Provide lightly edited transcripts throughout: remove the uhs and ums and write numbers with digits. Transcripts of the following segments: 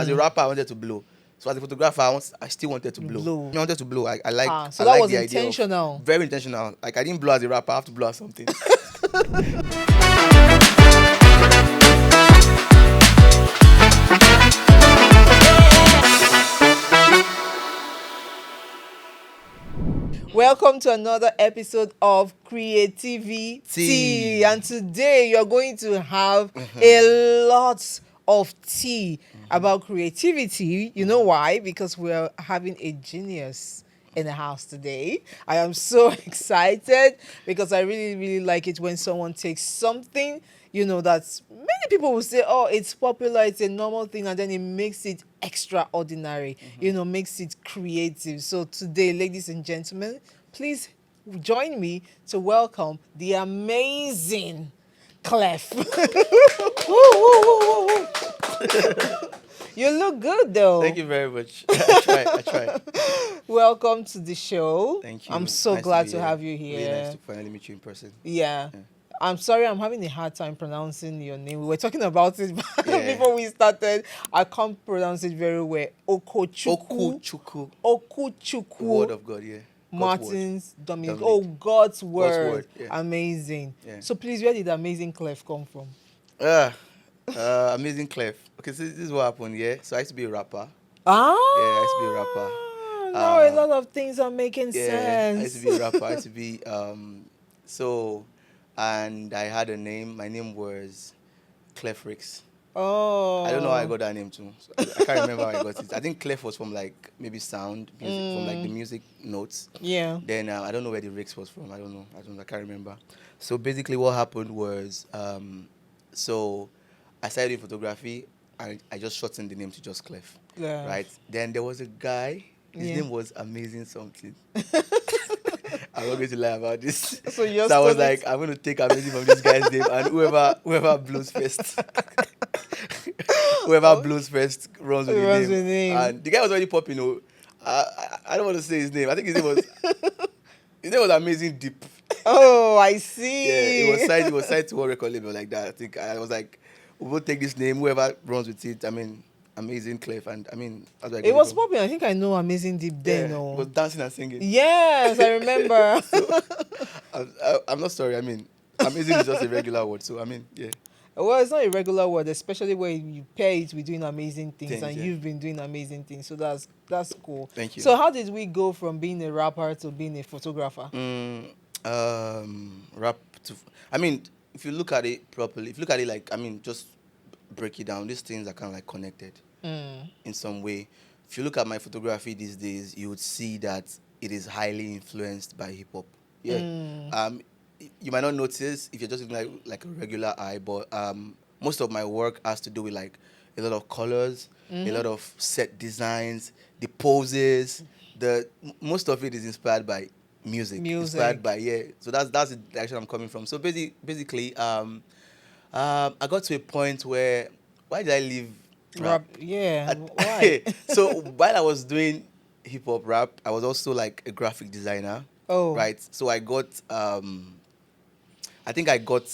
as a rapper, I wanted to blow. So as a photographer, I still wanted to blow. I wanted to blow. I like. So I that like was the idea of intentional. very intentional. Like I didn't blow as a rapper. I have to blow as something. Welcome to another episode of CreativiTEA, and today you're going to have a lot of tea about creativity. You know why? Because we're having a genius in the house today. I am so excited because I really, really like it when someone takes something, that's many people will say, oh, it's popular, it's a normal thing, and then it makes it extraordinary, makes it creative. So today, ladies and gentlemen, please join me to welcome the amazing Klef. Woo, woo, woo, woo, woo. You look good though. Thank you very much. I try. Welcome to the show. Thank you. I'm so glad to have you here. Really nice to finally meet you in person. Yeah. I'm sorry, I'm having a hard time pronouncing your name. We were talking about it before we started. I can't pronounce it very well. Okuchukwu. Okuchukwu. The word of God, yeah. Martins Dominic. Oh, God's word. Yeah. Amazing. Yeah. So please, where did amazing Klef come from? Amazing Klef. Okay, so this is what happened, yeah. So I used to be a rapper. Ah. Yeah, I used to be a rapper. Now a lot of things are making sense. I used to be a rapper. I used to be and I had a name. My name was Klef. Oh. I don't know how I got that name too. So I can't remember how I got it. I think Klef was from like maybe sound music, from like the music notes. Yeah. Then I don't know where the Rix was from. I don't know. I can't remember. So basically, what happened was, so I started doing photography. I just shortened the name to just Klef. Yeah. Right. Then there was a guy. His name was Amazing Something. I'm not going to lie about this. So I was like, I'm going to take Amazing from this guy's name, and whoever blows first. Whoever blows first runs with the name. And the guy was already popping. I don't want to say his name. I think his name was Amazing Deep. Oh, I see. Yeah, it was signed to one record label like that. I think I was like, we'll take this name. Whoever runs with it. I mean, Amazing Klef, and I mean, it was popping. I think I know Amazing Deep then. Yeah, he was dancing and singing. Yes, I remember. So, I'm not sorry. I mean, Amazing is just a regular word. So I mean, yeah. Well, it's not a regular word, especially when you pair it with doing amazing things, and you've been doing amazing things. So that's cool. Thank you. So how did we go from being a rapper to being a photographer? I mean, if you look at it properly, like, I mean, just break it down. These things are kind of like connected in some way. If you look at my photography these days, you would see that it is highly influenced by hip hop. Yeah. You might not notice if you're just looking like a regular eye, but most of my work has to do with like a lot of colors, a lot of set designs, the poses. Most of it is inspired by music. Inspired by So that's the direction I'm coming from. So basically, I got to a point where why did I leave rap? Why? So while I was doing hip hop rap, I was also like a graphic designer. Oh. Right. So I got I think I got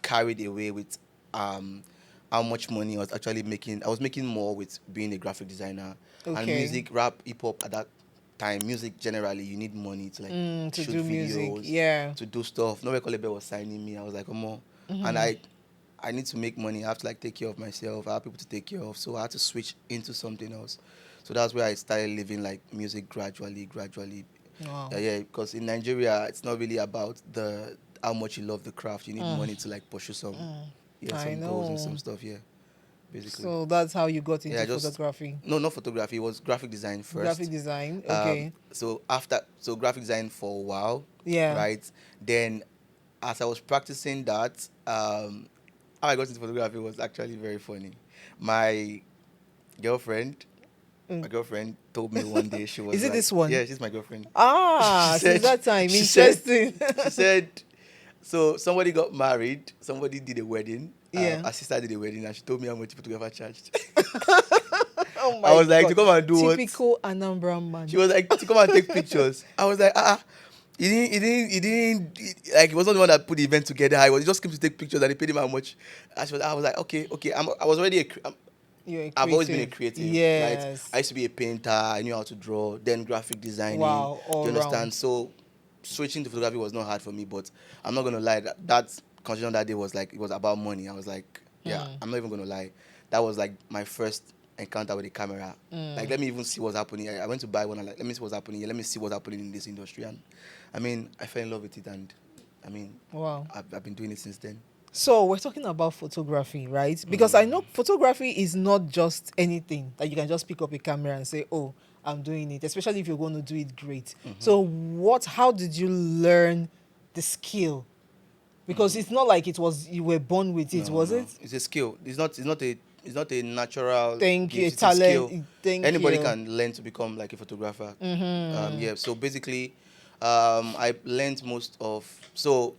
carried away with how much money I was actually making. I was making more with being a graphic designer. Okay. And music, rap, hip hop at that time, music generally, you need money to like to shoot do videos, music, to do stuff. No record label was signing me. I was like, come on. And I need to make money. I have to like take care of myself. I have people to take care of. So I had to switch into something else. So that's where I started living like music gradually. Wow. Because in Nigeria, it's not really about how much you love the craft. You need money to like pursue some goals and some stuff. Yeah, basically. So that's how you got into photography. No, not photography. It was graphic design first. Graphic design, okay. So graphic design for a while. Yeah. Right. Then, as I was practicing that, how I got into photography was actually very funny. My girlfriend told me one day, she was Is it this one? Yeah, she's my girlfriend. Since that time, interesting. She said, so somebody got married, somebody did a wedding. Yeah. Her sister did a wedding, and she told me how much the photographer charged. Oh my I was like, God. to come and do what? Typical Anambra man. She was like, to come and take pictures. I was like, he didn't, like, he was not the one that put the event together. He just came to take pictures and he paid him how much. I was like, okay. I was already You're a I've always been a creative. creative, right? Yes. I used to be a painter. I knew how to draw. Then graphic designing. Wow, Do all you understand? round. So switching to photography was not hard for me. But I'm not gonna lie. That conversation that day was like it was about money. I was like, yeah, I'm not even gonna lie. That was like my first encounter with a camera. Like, let me even see what's happening. I went to buy one. I'm like, let me see what's happening here. Let me see what's happening in this industry. And I mean, I fell in love with it. And I mean, Wow. I've been doing it since then. So we're talking about photography, right? Because I know photography is not just anything that you can just pick up a camera and say, "Oh, I'm doing it." Especially if you're going to do it great. So how did you learn the skill? Because it's not like it was you were born with it, No, was no. it? It's a skill. It's not a natural Thank you, gift. It's a skill. talent. Thank Anybody you. can learn to become like a photographer. Yeah. So basically, I learned most of. So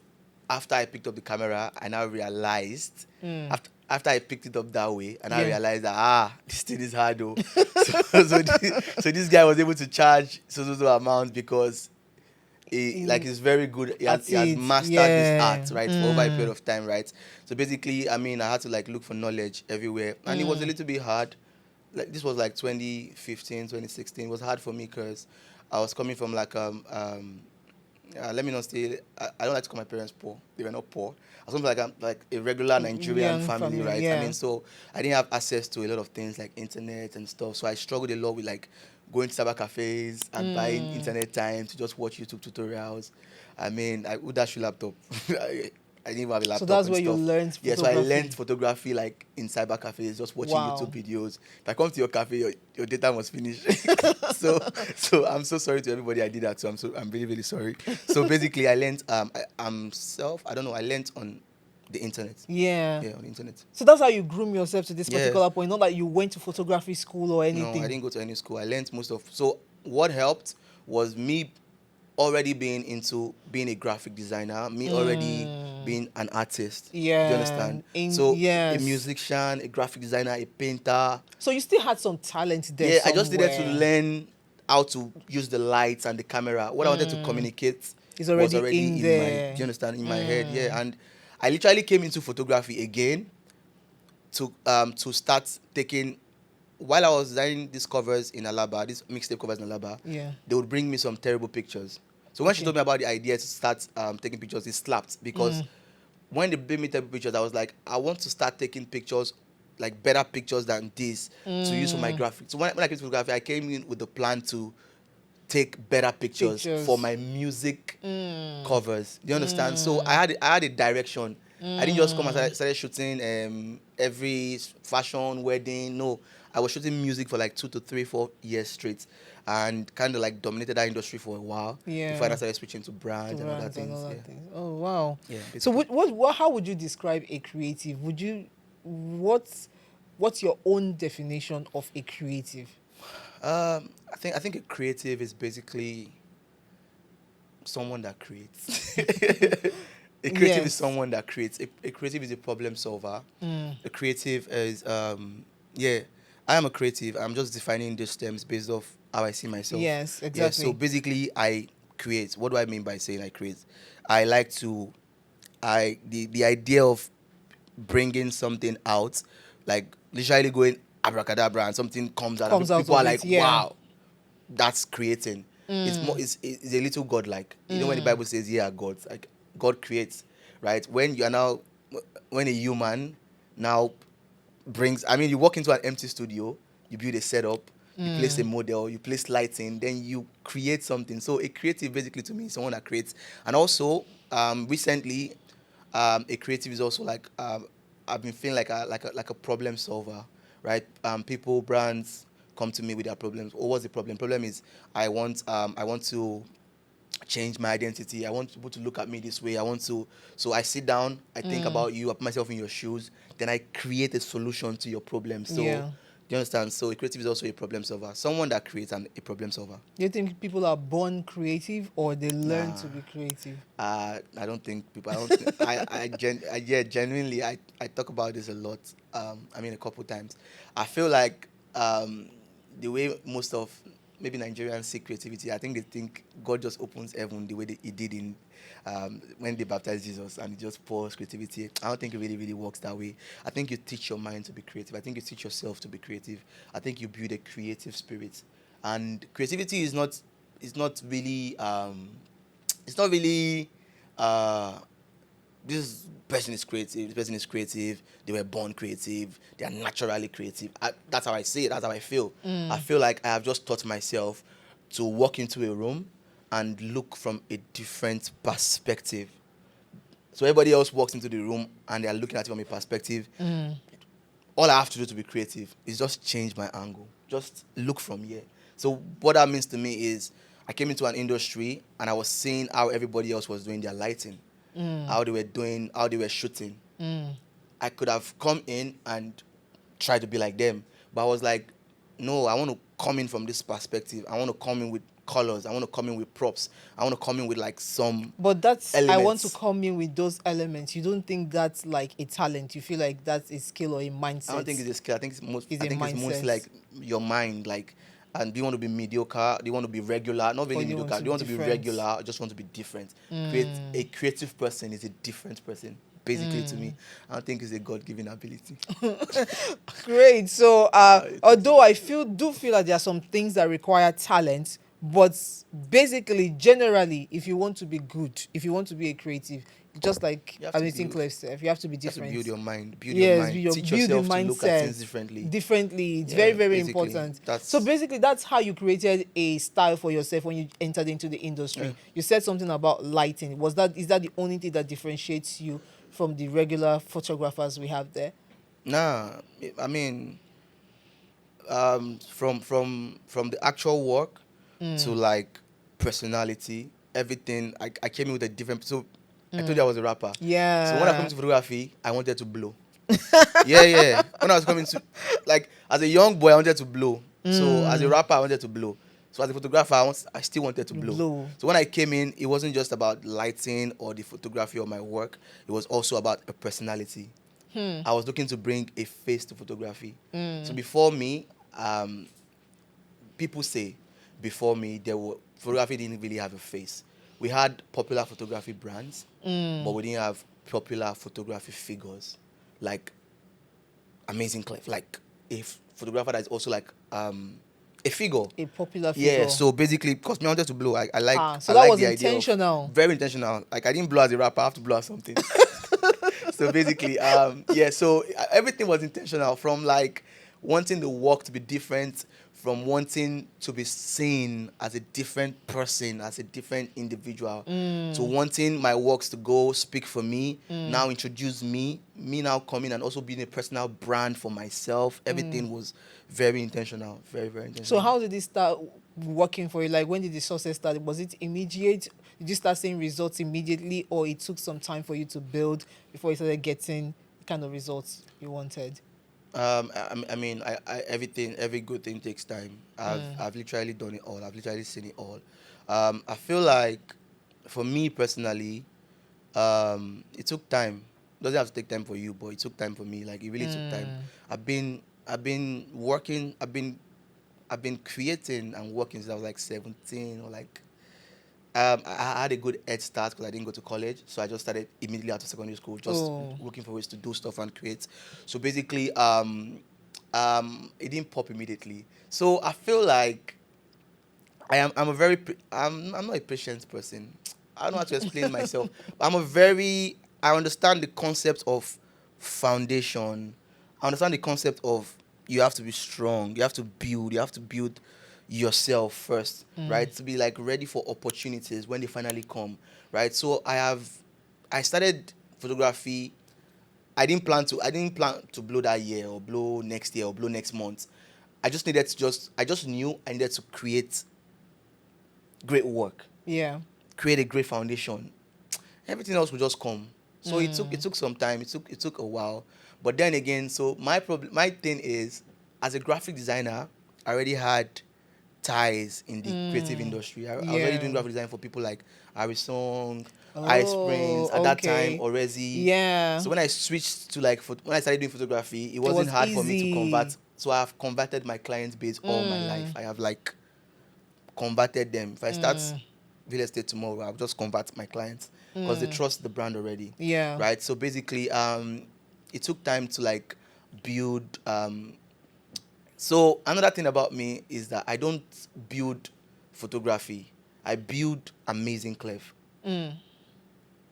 after I picked up the camera, I now realized after I picked it up that way, and I Yeah. realized that this thing is hard though. So this guy was able to charge so amount because he's very good. He has It. mastered this Yeah. art, right, for over a period of time, right. So basically, I mean, I had to like look for knowledge everywhere, and it was a little bit hard. Like this was like 2015, 2016. It was hard for me because I was coming from like let me not say I don't like to call my parents poor. They were not poor. I was coming from like a regular Nigerian family, right? I Yeah. mean, so I didn't have access to a lot of things like internet and stuff. So I struggled a lot with like going to cyber cafes and buying internet time to just watch YouTube tutorials. I mean, I would dash your laptop. I didn't even have a laptop. So that's and where you stuff. learned Yeah, so I photography. learned photography like in cyber cafes, just watching Wow. YouTube videos. If I come to your cafe, your data must finish. so I'm so sorry to everybody I did that to. I'm really really sorry. So basically, I learned I don't know. I learned on the internet. Yeah. Yeah, on the internet. So that's how you groom yourself to this Yeah. particular point. Not like you went to photography school or anything. No, I didn't go to any school. I learned most of. So what helped was me already being into being a graphic designer, me already being an artist. Yeah. Do you understand? A musician, a graphic designer, a painter. So you still had some talent there. Yeah, I just needed to learn how to use the lights and the camera. What I wanted to communicate It's was already already in in there. my, do you understand? In my head, yeah. And I literally came into photography again to start taking. While I was designing these covers in Alaba, these mixtape covers in Alaba, Yeah. they would bring me some terrible pictures. So when she told me about the idea to start taking pictures, it slapped because when they bring me terrible pictures, I was like, I want to start taking pictures, like better pictures than this to use for my graphics. So when I came to photography, I came in with the plan to take better pictures for my music covers. Do you understand? So I had a direction. I didn't just come and started shooting every fashion wedding. No, I was shooting music for like 2 to 3, 4 years straight, and kind of like dominated that industry for a while. Yeah. Before I started switching to brands and other things. Oh wow. Yeah. So basically. what how would you describe a creative? What's your own definition of a creative? I think a creative is basically someone that creates. A creative is someone that creates. A creative is a problem solver. A creative is I am a creative. I'm just defining these terms based off how I see myself. Yes, Yeah, exactly. so basically I create. What do I mean by saying I create? I like to the idea of bringing something out, like literally going abracadabra and something comes out. Comes And out people of are it, like, yeah. wow, that's creating. It's more. It's a little godlike. You know when the Bible says, "Yeah, God, like God creates," right? When you are now, when a human now brings. I mean, you walk into an empty studio, you build a setup, you place a model, you place lighting, then you create something. So a creative, basically, to me, is someone that creates. And also, recently, a creative is also like I've been feeling like a problem solver, right? People, brands come to me with their problems. Oh, what's the problem? Problem is I want to change my identity. I want people to look at me this way. So I sit down, I think about you, I put myself in your shoes, then I create a solution to your problem. So Yeah. do you understand? So a creative is also a problem solver. Someone that creates and a problem solver. Do you think people are born creative or they learn Nah. to be creative? I don't think people. I don't. Think, yeah, genuinely, I talk about this a lot. I mean, a couple times. I feel like the way most of maybe Nigerians say creativity, I think they think God just opens heaven the way He did in when they baptized Jesus, and He just pours creativity. I don't think it really, really works that way. I think you teach your mind to be creative. I think you teach yourself to be creative. I think you build a creative spirit, and creativity is not really it's not really uh, this person is creative, this person is creative, they were born creative, they are naturally creative. That's how I see it, that's how I feel. I feel like I have just taught myself to walk into a room and look from a different perspective. So everybody else walks into the room and they are looking at it from a perspective. All I have to do to be creative is just change my angle, just look from here. So what that means to me is I came into an industry and I was seeing how everybody else was doing their lighting, how they were doing, how they were shooting. I could have come in and tried to be like them, but I was like, no, I want to come in from this perspective. I want to come in with colors. I want to come in with props. I want to come in with like some But that's elements. I want to come in with those elements. You don't think that's like a talent? You feel like that's a skill or a mindset? I don't think it's a skill. I think it's most. It's I a think it's mostly mindset. like your mind. Like, and do you want to be mediocre? Do you want to be regular? Not really Or you want mediocre. to Do you want to be different? regular? Or just want to be different? A creative person is a different person. Basically, to me, I don't think it's a God-given ability. Great. So, It's- although I do feel like there are some things that require talent, but basically, generally, if you want to be good, if you want to be a creative, just like You have to anything build- Klef said, you have to be You have to different. build your mind. Build Yes, your mind. Teach build yourself your to look at things mindset differently. differently. It's Yeah, very, very basically, important. that's- So basically, that's how you created a style for yourself when you entered into the industry. Yeah. You said something about lighting. Is that the only thing that differentiates you from the regular photographers we have there? Nah, I mean, from the actual work to like personality, everything. I came in with a different. So I told you I was a rapper. Yeah. So when I come to photography, I wanted to blow. Yeah. When I was coming to, like, as a young boy, I wanted to blow. So as a rapper, I wanted to blow. So as a photographer, I still wanted to blow. So when I came in, it wasn't just about lighting or the photography of my work. It was also about a personality. I was looking to bring a face to photography. So before me, people say before me, photography didn't really have a face. We had popular photography brands, but we didn't have popular photography figures like Amazing Klef, like a photographer that is also like a figure. A popular figure. Yeah, so basically, because me I wanted to blow, I like. So I that like was the idea of- intentional. very intentional. Like I didn't blow as a rapper, I have to blow as something. So basically, yeah. So everything was intentional. From like wanting the work to be different, from wanting to be seen as a different person, as a different individual, to wanting my works to go speak for me, now introduce me now coming and also being a personal brand for myself. Everything was very intentional, very, very intentional. So how did it start working for you? Like when did the success start? Was it immediate? Did you start seeing results immediately, or it took some time for you to build before you started getting the kind of results you wanted? I mean, every good thing takes time. I've literally done it all. I've literally seen it all. I feel like, for me personally, it took time. Doesn't have to take time for you, but it took time for me. Like it really took time. I've been working. I've been creating and working since I was like 17 or like. I had a good head start because I didn't go to college, so I just started immediately after secondary school, just looking for ways to do stuff and create. So basically, it didn't pop immediately. So I feel like I'm not a patient person. I don't know how to explain myself. I understand the concept of foundation. I understand the concept of you have to be strong. You have to build yourself first, right? To be like ready for opportunities when they finally come, right? So I started photography. I didn't plan to blow that year or blow next year or blow next month. I just knew I needed to create great work, Yeah. create a great foundation. Everything else will just come. So it took some time. It took a while. But then again, so my thing is, as a graphic designer, I already had ties in the creative industry. I was already doing graphic design for people like Arisong, Ice Springs at that time, okay. Orezi. Yeah. So when I switched to like when I started doing photography, it wasn't was hard for me to easy. convert. So I've converted my client base all my life. I have like converted them. If I start real estate tomorrow, I'll just convert my clients because they trust the brand already. Yeah. Right. So basically, it took time to like build. So another thing about me is that I don't build photography. I build amazing Klef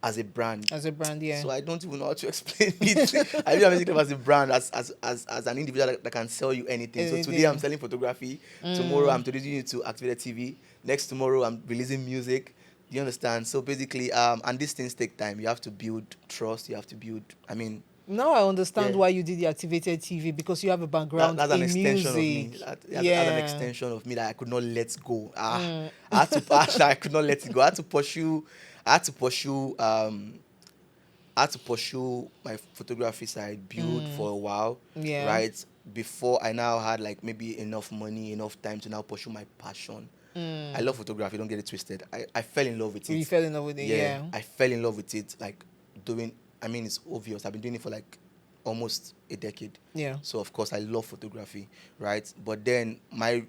as a brand. As a brand, yeah. So I don't even know how to explain it. I build amazing Klef as a brand, as an individual that can sell you anything. So today I'm selling photography. Tomorrow I'm introducing you to Activated TV. Next tomorrow I'm releasing music. Do you understand? So basically, and these things take time. You have to build trust. You have to build. I mean. Now I understand why you did the Activated TV, because you have a background that's an in extension music. of me. That's an extension of me that I could not let go. I had to. I could not let it go. I had to pursue. I had to pursue. I had to pursue my photography side, build for a while. Yeah. Right before I now had like maybe enough money, enough time to now pursue my passion. I love photography. Don't get it twisted. I fell in love with it. You fell in love with it. Yeah. I fell in love with it. Like doing. I mean, it's obvious. I've been doing it for like almost a decade. Yeah. So of course I love photography, right? But then my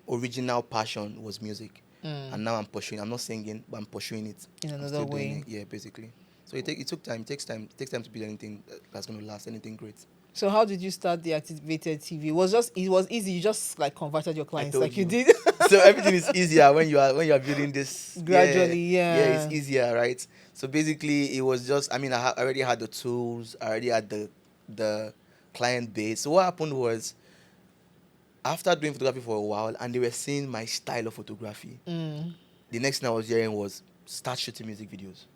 original passion was music, and now I'm pursuing. I'm not singing, but I'm pursuing it in another way. Yeah, basically. So it took time. It takes time. It takes time to build anything that's going to last. Anything great. So how did you start the Activated TV? It was easy. You just like converted your clients like you did. So everything is easier when you are building this gradually. Yeah, it's easier, right? So basically, it was just. I mean, I already had the tools. I already had the client base. So what happened was, after doing photography for a while, and they were seeing my style of photography, the next thing I was hearing was start shooting music videos.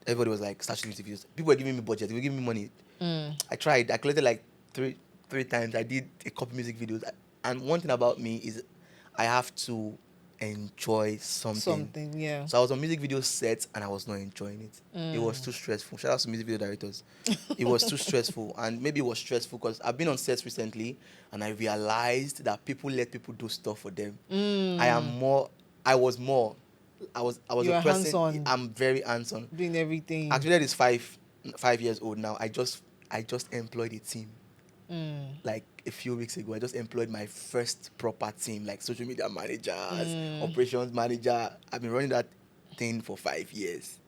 Everybody was like, start shooting music videos. People were giving me budget. They were giving me money. I tried. I collected like three times. I did a couple music videos. And one thing about me is I have to enjoy something. Yeah. So I was on music video sets and I was not enjoying it. It was too stressful. Shout out to music video directors. It was too stressful. And maybe it was stressful because I've been on sets recently and I realized that people let people do stuff for them. I was You a are person. hands-on. I'm very hands-on. Doing everything. Actually, that is 5 years old now. I just employed a team. Like a few weeks ago, I just employed my first proper team, like social media managers, operations manager. I've been running that thing for 5 years.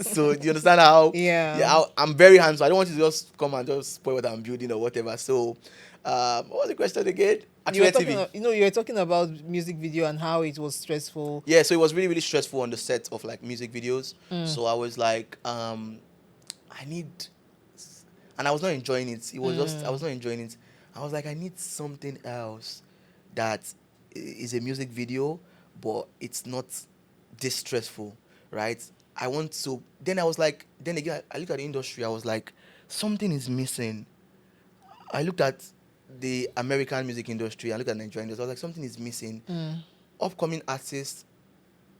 So do you understand how? Yeah. I'm very hands-on. I don't want you to just come and just spoil what I'm building or whatever. So, what was the question again? You were talking about music video and how it was stressful. Yeah, so it was really, really stressful on the set of like music videos. So I was like, I need, and I was not enjoying it. It was just, I was not enjoying it. I was like, I need something else that is a music video, but it's not this stressful, right? I want to, then I was like, then again, I looked at the industry. I was like, something is missing. I looked at the American music industry. I looked at Nigerian industry. I was like, something is missing. Upcoming artists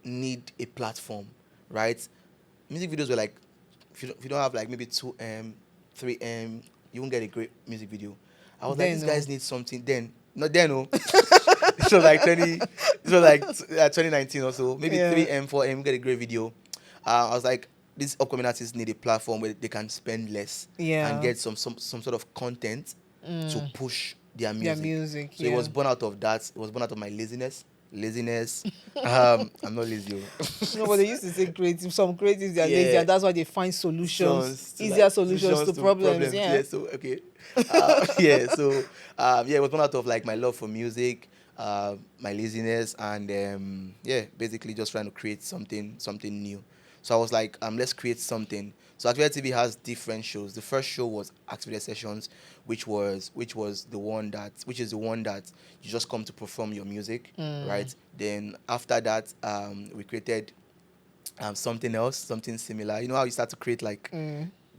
need a platform, right? Music videos were like, if you don't have like maybe 2M, 3M, you won't get a great music video. I was like, these guys need something. Then, not then, no. It was like 2019 or so. Maybe 3M, 4M, get a great video. I was like, these upcoming artists need a platform where they can spend less and get some sort of content to push their music. So it was born out of that. It was born out of my laziness. I'm not lazy. No, but they used to say creative. Some creatives, they are lazy, and that's why they find solutions, easier solutions to problems. Yeah. So okay. It was born out of like my love for music, my laziness, and basically just trying to create something new. So I was like, let's create something. So Activated TV has different shows. The first show was Activated Sessions, which is the one that you just come to perform your music, right? Then after that, we created something else, something similar. You know how you start to create like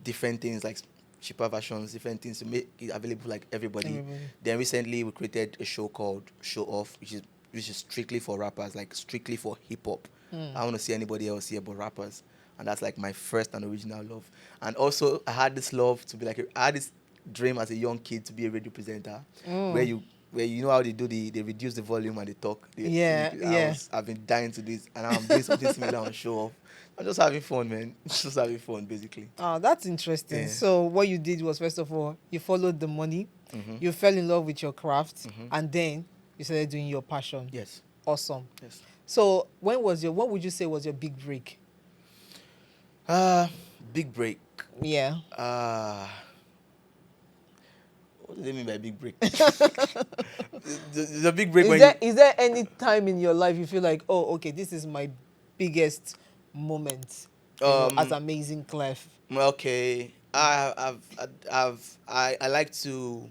different things, like cheaper versions, different things to make it available for like everybody. Then recently we created a show called Show Off, which is strictly for rappers, like strictly for hip hop. I don't want to see anybody else here but rappers. And that's like my first and original love. And also I had this love to be like, I had this dream as a young kid to be a radio presenter, where you know how they reduce the volume and they talk. I've been dying to this, and I'm doing something similar on Show Off. I'm just having fun, man. Just having fun, basically. Oh, that's interesting. Yeah. So what you did was, first of all, you followed the money, you fell in love with your craft, and then you started doing your passion. Yes. Awesome. Yes. So what would you say was your big break? Big break. Yeah. What do they mean by big break? The big break when you. Is there any time in your life you feel like, oh, okay, this is my biggest moment, as amazing Klef? Okay. I like to,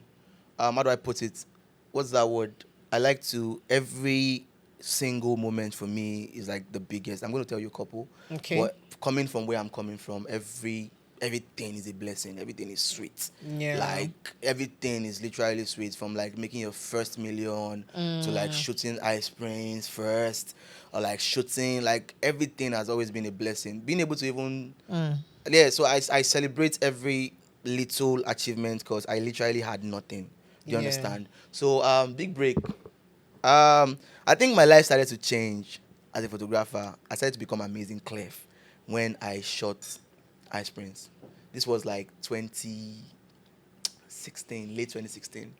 how do I put it? What's that word? I like to, every single moment for me is like the biggest. I'm going to tell you a couple. Okay. But coming from where I'm coming from, everything is a blessing. Everything is sweet. Yeah. Like everything is literally sweet, from like making your first million to like shooting ice prints first, or like shooting, like everything has always been a blessing. Being able to even yeah, so I celebrate every little achievement because I literally had nothing. Do you Yeah. understand? So big break. I think my life started to change as a photographer. I started to become amazing Klef when I shot ice prints. This was like 2016, late 2016.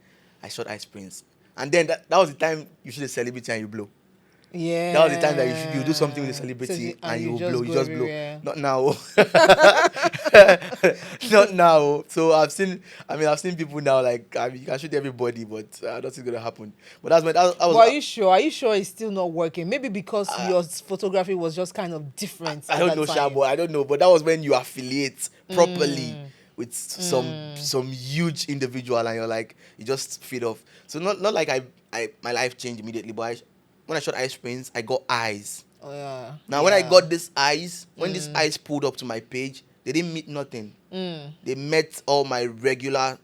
I shot ice prints, and then that was the time you shoot a celebrity and you blow. Yeah. That was the time that you do something with a celebrity and you will blow. You just blow. everywhere. Not now. Not now. So I've seen people now, like, I mean, you can shoot everybody, but nothing's gonna happen. But that's when I But was. are you sure? Are you sure it's still not working? Maybe because Uh, your photography was just kind of different I at don't that know, time. Shabo. I don't know, but that was when you affiliate properly with some huge individual, and you're like, you just feed off. So not like I my life changed immediately, but when I shot ice prints, I got eyes. Oh yeah. Now, when I got this eyes, when this eyes pulled up to my page, they didn't meet nothing. They met all my regular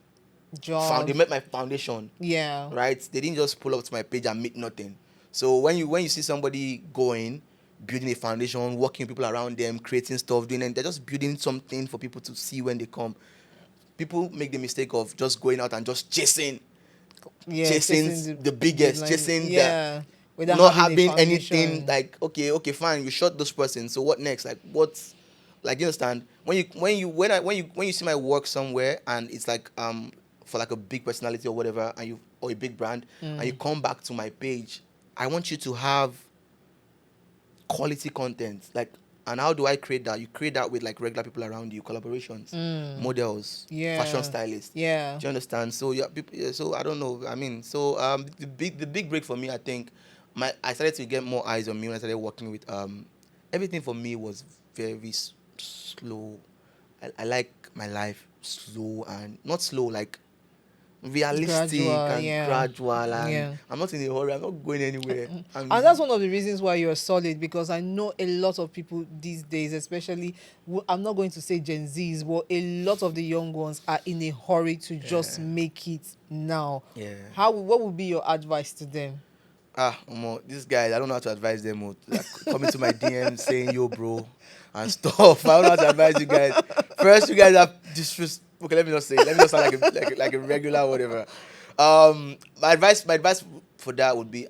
they Job. met my foundation. Yeah. Right? They didn't just pull up to my page and meet nothing. So when you see somebody going, building a foundation, working with people around them, creating stuff, doing it, they're just building something for people to see when they come. People make the mistake of just going out and just chasing Yeah. chasing the biggest, chasing the yeah. Without not having a having anything. foundation. Like, okay, fine, you shot this person, so what next? Like, what's, like, you understand, when you see my work somewhere and it's like for like a big personality or whatever, and you, or a big brand, and you come back to my page, I want you to have quality content. Like, and how do I create that? You create that with like regular people around you, collaborations, models, Yeah. fashion stylists. Yeah. Do you understand? So yeah, people, yeah, so I don't know. I mean, so the big break for me, I think, I started to get more eyes on me when I started working with everything for me was very slow. I like my life slow, and not slow, like realistic Gradual, and yeah. gradual, and Yeah. I'm not in a hurry. I'm not going anywhere. And that's one of the reasons why you're solid, because I know a lot of people these days, especially, I'm not going to say Gen Zs, but a lot of the young ones are in a hurry to just make it now. Yeah. What would be your advice to them? These guys, I don't know how to advise them. Like, coming to my DM saying, yo, bro, and stuff. I don't know how to advise you guys. First, you guys have disrespect. Okay, let me not say it. Let me not sound like a regular whatever. My advice for that would be,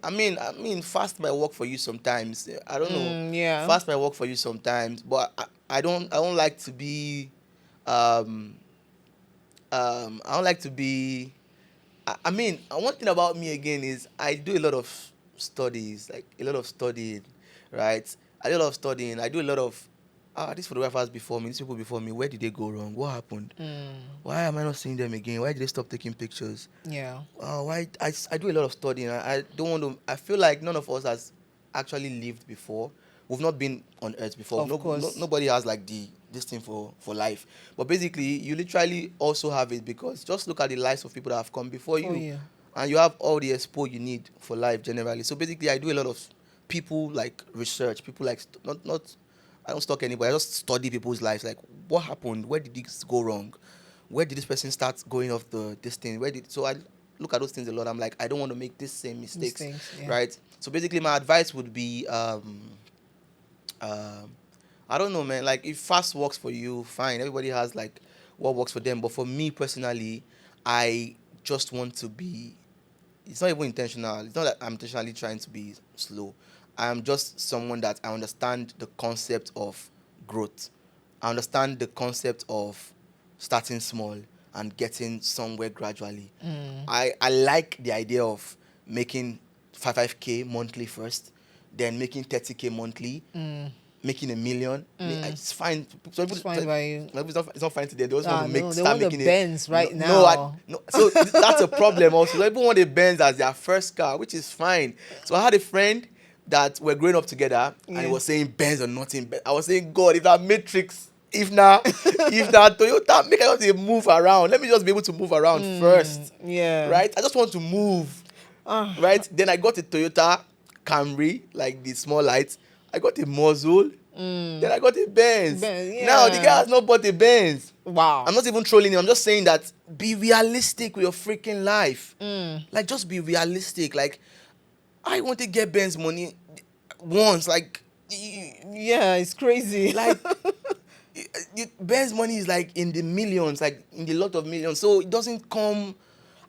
fast might work for you sometimes. I don't know. Yeah. Fast might work for you sometimes, but I don't like to be, I don't like to be. One thing about me again is I do a lot of studies, like a lot of studying, right? I do a lot of studying. I do a lot of these photographers before me, these people before me. Where did they go wrong? What happened? Why am I not seeing them again? Why did they stop taking pictures? Yeah. Why I do a lot of studying. I don't want to. I feel like none of us has actually lived before. We've not been on Earth before. Of course. Nobody has like this thing for life. But basically, you literally also have it, because just look at the lives of people that have come before you, yeah. and you have all the expo you need for life generally. So basically, I do a lot of people like research. People like not. I don't stalk anybody. I just study people's lives. Like, what happened? Where did this go wrong? Where did this person start going off this thing? So I look at those things a lot. I'm like, I don't want to make these same mistakes, Yeah. right? So basically, my advice would be, I don't know, man. Like, if fast works for you, fine. Everybody has like what works for them. But for me personally, I just want to be. It's not even intentional. It's not that I'm intentionally trying to be slow. I'm just someone that I understand the concept of growth. I understand the concept of starting small and getting somewhere gradually. I like the idea of making 5k monthly first, then making 30k monthly, making 1 million. It's fine. So It's fine by you. it's not fine today. They also want to No, they start want the making it. Benz right No, now. no. So that's a problem also. So people want the Benz as their first car, which is fine. So I had a friend that we're growing up together, and he was saying Benz or nothing. I was saying, God, if that Matrix, if that Toyota, make us a move around. Let me just be able to move around first. Yeah. Right? I just want to move. Right? Then I got a Toyota Camry, like the small lights. I got a muzzle. Then I got a Benz. Now the guy has not bought a Benz. Wow. I'm not even trolling him. I'm just saying that be realistic with your freaking life. Like, just be realistic. Like, I want to get Benz money once. Like, yeah, it's crazy. Like, Benz money is like in the millions, like in the lot of millions. So it doesn't come.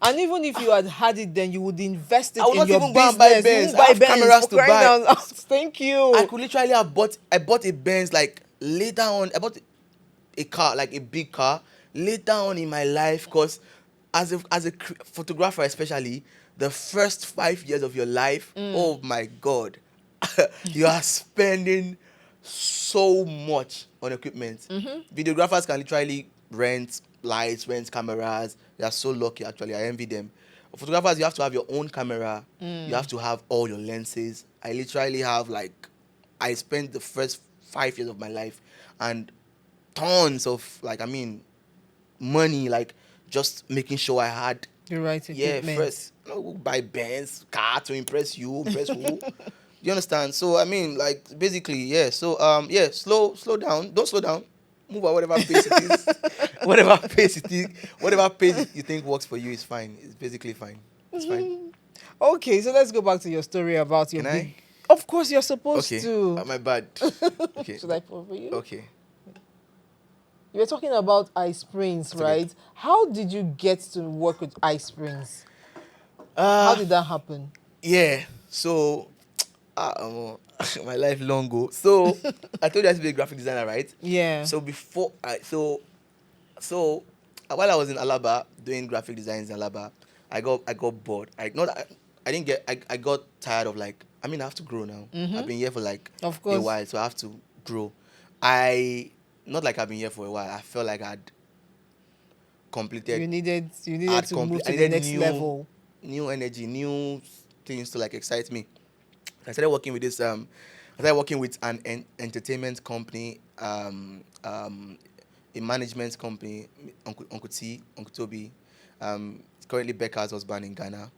And even if you had it, then you would invest it I would in not your even business. go and buy Benz. I have cameras to buy. Thank you. I could literally have I bought a Benz like later on. I bought a car, like a big car, later on in my life, because as a photographer especially, the first 5 years of your life, oh my God, you are spending so much on equipment. Videographers can literally rent lights, rent cameras. They are so lucky, actually. I envy them. Photographers, you have to have your own camera. You have to have all your lenses. I literally have I spent the first 5 years of my life and tons of money, just making sure I had the right equipment. First, buy Benz car to impress you, impress who? You understand? So basically, so slow down, don't slow down, move at whatever pace it is. Whatever pace you think works for you is fine. It's basically fine. It's fine. Okay, so let's go back to your story about your Can I? Of course you're supposed to. My bad. Okay. Should I pour for you? Okay. You were talking about Ice Springs, right? Okay. How did you get to work with Ice Springs? How did that happen? Yeah. So, my life long ago. So, I told you I used to be a graphic designer, right? Yeah. So while I was in Alaba doing graphic designs in Alaba, I got bored. I got tired of I have to grow now. I've been here for of course, a while, so I have to grow. Not like I've been here for a while. I felt like I'd completed. You needed to move to the next level. New energy, new things to excite me. I started working with an entertainment company, a management company, Uncle T, Uncle Toby. Currently Becca's husband in Ghana.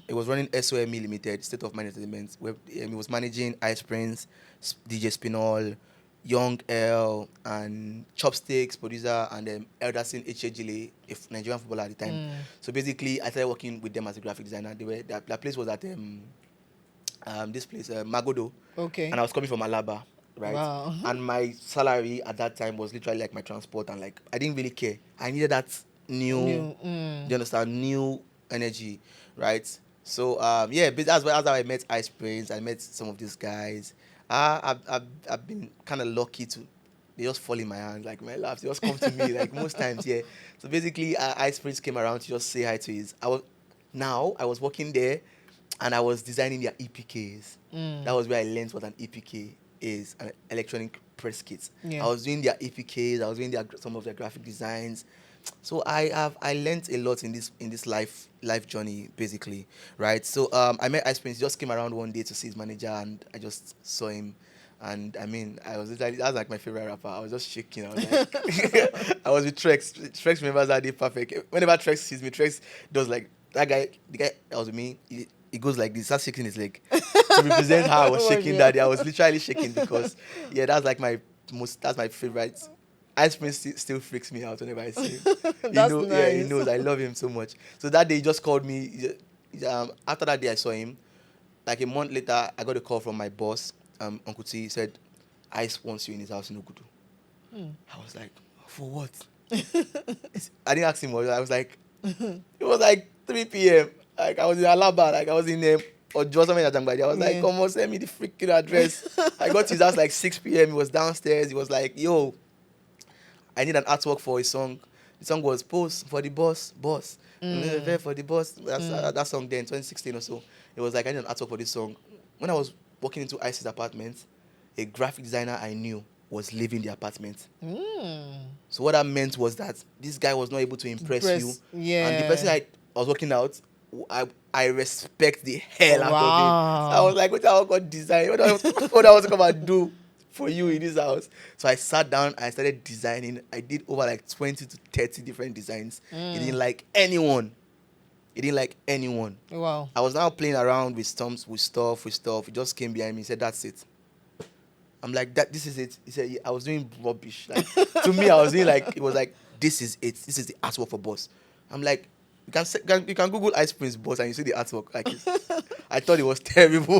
It was running SOME Limited, State of Mind Entertainment, where he was managing Ice Prince, DJ Spinall, Young L, and Chopsticks, producer, and then Elderson Echejile, a Nigerian footballer at the time. So basically, I started working with them as a graphic designer. Their place was at this place, Magodo. Okay. And I was coming from Alaba, right? Wow. And my salary at that time was literally my transport, and I didn't really care. I needed that new do you understand, new energy, right? So but that's how I met Ice Prince. I met some of these guys. I've been kind of lucky they just fall in my hands, my laps, they just come to me most times. So basically, Ice Prince came around to just say hi to I was working there, and I was designing their EPKs. That was where I learned what an EPK is, an electronic press kit. I was doing their EPKs. I was doing some of their graphic designs. So I learned a lot in this life journey, basically, right? So I met Ice Prince. He just came around one day to see his manager, and I just saw him, and I was literally, that was my favorite rapper. I was just shaking. I was I was with Trex. Trex remembers that day perfect. Whenever Trex sees me, Trex does that guy. The guy that was with me, he goes like this, starts shaking his leg to represent how I was shaking that day. I was literally shaking because that's that's my favorite. Ice Prince still freaks me out whenever I see him. That's nice. Yeah, he knows I love him so much. So that day he just called me. After that day I saw him. A month later, I got a call from my boss, Uncle T. He said, Ice wants you in his house in Ogudu. I was like, for what? I didn't ask him what. I was like, it was 3 p.m. I was in Alaba, I was in or just something at Jangbadi. I was like, come on, send me the freaking address. I got to his house 6 p.m. He was downstairs. He was like, yo, I need an artwork for a song The song was Pose for the Boss, Boss. For the Boss. That song then, 2016 or so. It was like I did an artwork for this song. When I was walking into Ice's apartment, a graphic designer I knew was leaving the apartment. So what that meant was that this guy was not able to impress you. Yeah. And the person I was working out, I respect the hell out of Wow. him. I was like, what I got design? What I was going to do for you in this house? So I sat down, I started designing. I did over like 20 to 30 different designs. He didn't like anyone. He didn't like anyone. Wow. I was now playing around with stumps, with stuff. He just came behind me. He said, that's it. I'm like, this is it. He said, yeah, I was doing rubbish. Like, to me, I was doing like, it was like, this is it. This is the artwork for Boss. I'm like, you can Google Ice Prince Boss and you see the artwork. Like, I thought it was terrible.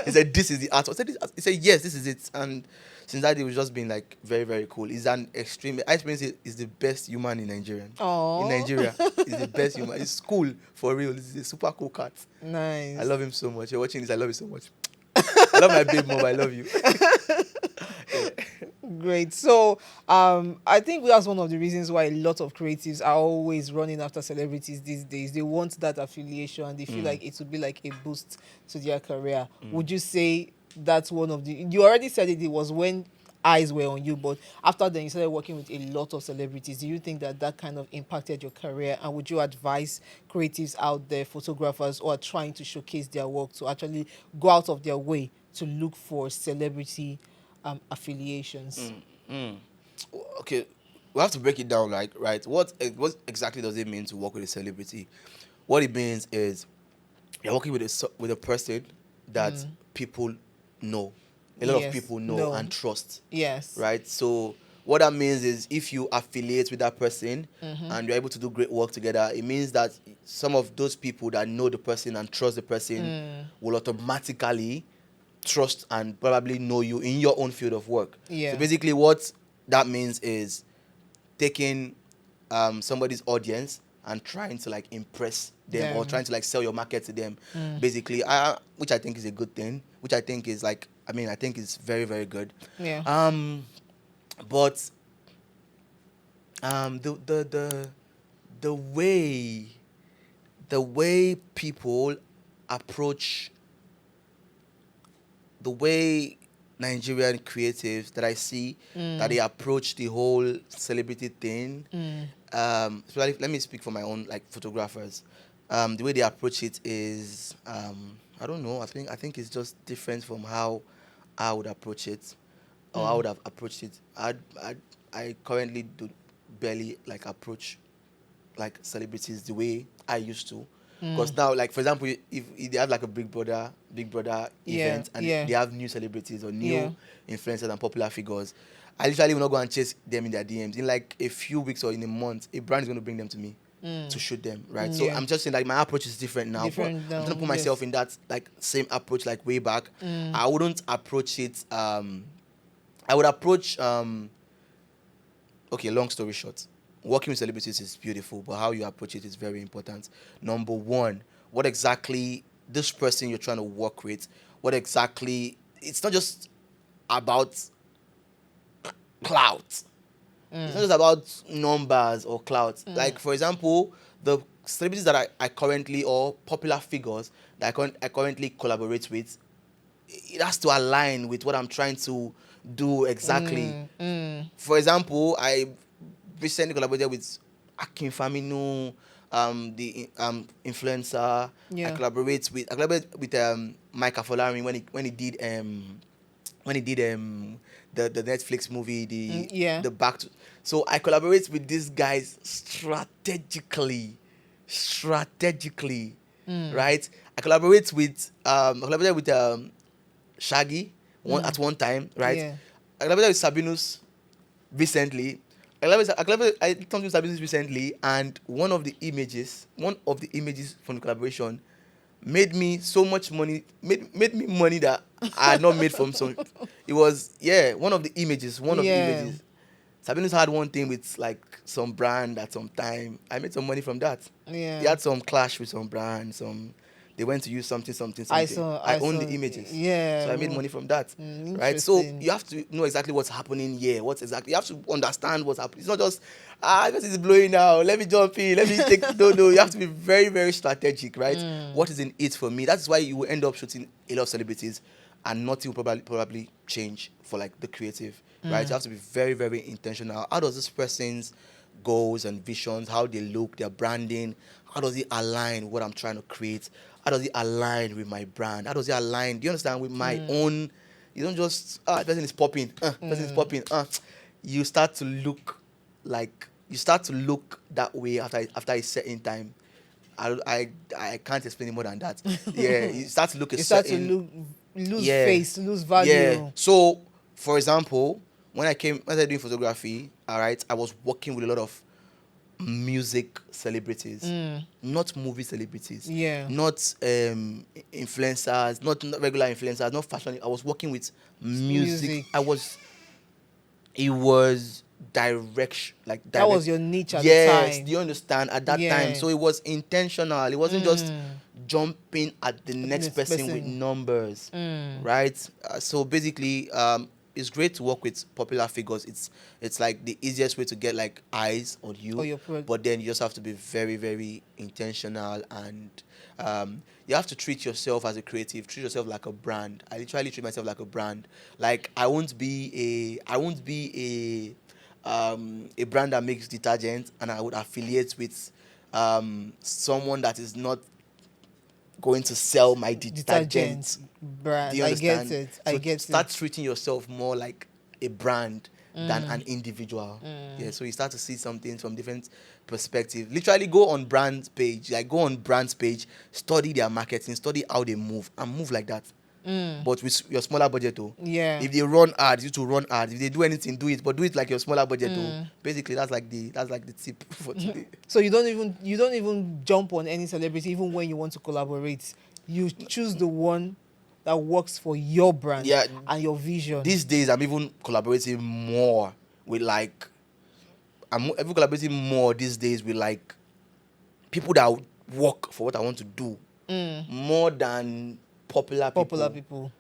He said, this is the artwork. He said, yes, this is it. And since that day, we've just been like very, very cool. He's an extreme. Ice Prince is the best human in Nigeria. Aww. In Nigeria, he's the best human. He's cool for real. He's a super cool cat. Nice. I love him so much. You're watching this. I love you so much. I love my babe mom. I love you. Great. So, I think that's one of the reasons why a lot of creatives are always running after celebrities these days. They want that affiliation and they feel like it would be like a boost to their career. Would you say that's one of the... You already said it was when eyes were on you, but after then you started working with a lot of celebrities. Do you think that kind of impacted your career? And would you advise creatives out there, photographers who are trying to showcase their work, to actually go out of their way to look for celebrity affiliations? Okay, we have to break it down, like, right? What exactly does it mean to work with a celebrity? What it means is you're working with a person that people know. A lot of people know and trust. Yes. Right? So what that means is if you affiliate with that person and you're able to do great work together, it means that some of those people that know the person and trust the person will automatically trust and probably know you in your own field of work. Yeah. So basically what that means is taking somebody's audience and trying to like impress them or trying to like sell your market to them, basically, which I think is a good thing, which I think is like, I think it's very, very good. Yeah. But the way people approach, the way Nigerian creatives that I see that they approach the whole celebrity thing. Especially, let me speak for my own like photographers. The way they approach it is I don't know. I think it's just different from how I would approach it, or I would have approached it. I currently do barely like approach like celebrities the way I used to. Because now, like for example, if they have like a Big Brother event and they have new celebrities or new influencers and popular figures, I literally will not go and chase them in their DMs. In like a few weeks or in a month, a brand is going to bring them to me to shoot them, right? So I'm just saying like my approach is different now. I'm trying to put myself in that like same approach like way back. I wouldn't approach it. I would approach. Okay, long story short. Working with celebrities is beautiful, but how you approach it is very important. Number one, what exactly this person you're trying to work with, it's not just about clout. It's not just about numbers or clout. Like, for example, the celebrities that I currently, or popular figures that I currently collaborate with, it has to align with what I'm trying to do exactly. For example, I recently collaborated with Akin Faminu, the influencer. I collaborate with Mike Afolari when he did the Netflix movie, the back to. So I collaborate with these guys strategically, right? I collaborated with Shaggy at one time, right? I collaborated with Sabinus recently. I talked to Sabinus recently, and one of the images from the collaboration made me so much money, made me money that I had not made from some. It was one of the images. Sabinus had one thing with like some brand at some time. I made some money from that. He had some clash with some brand, some they went to use something. I own the images. Yeah. So I made money from that. Right. So Interesting. you have to know exactly what's happening here. You have to understand what's happening. It's not just this is blowing now. Let me jump in. Let me take no. You have to be very, very strategic, right? What is in it for me? That's why you will end up shooting a lot of celebrities and nothing will probably change for like the creative. Right? You have to be very, very intentional. How does this person's goals and visions, how they look, their branding, how does it align with what I'm trying to create? How does it align with my brand? How does it align, do you understand, with my own? You don't just, the person is popping, person is popping. You start to look that way after a certain time. I can't explain it more than that. Yeah, you start to look You start to lose face, lose value. Yeah. So, for example, when I started doing photography, all right, I was working with a lot of music celebrities, not movie celebrities, not influencers, not regular influencers, not fashion. I was working with music. It was direction, like direct. That was your niche at the Yes, time. do you understand? At that time, so it was intentional. It wasn't just jumping at the next person with numbers, right? So basically, it's great to work with popular figures. It's like the easiest way to get like eyes on you. But then you just have to be very, very intentional, and you have to treat yourself as a creative. Treat yourself like a brand. I literally treat myself like a brand. Like I won't be a brand that makes detergent and I would affiliate with someone that is not going to sell my detergent brand. Do you understand? I get it. Start treating yourself more like a brand than an individual. Yeah, so you start to see something from different perspectives. Literally go on brand's page, study their marketing, study how they move, and move like that. But with your smaller budget though. Yeah. If they run ads, you to run ads. If they do anything, do it. But do it like your smaller budget though. Basically, that's like the tip for today. So you don't even jump on any celebrity, even when you want to collaborate. You choose the one that works for your brand and your vision. These days, I'm even collaborating more with collaborating more these days with like people that work for what I want to do more than popular people.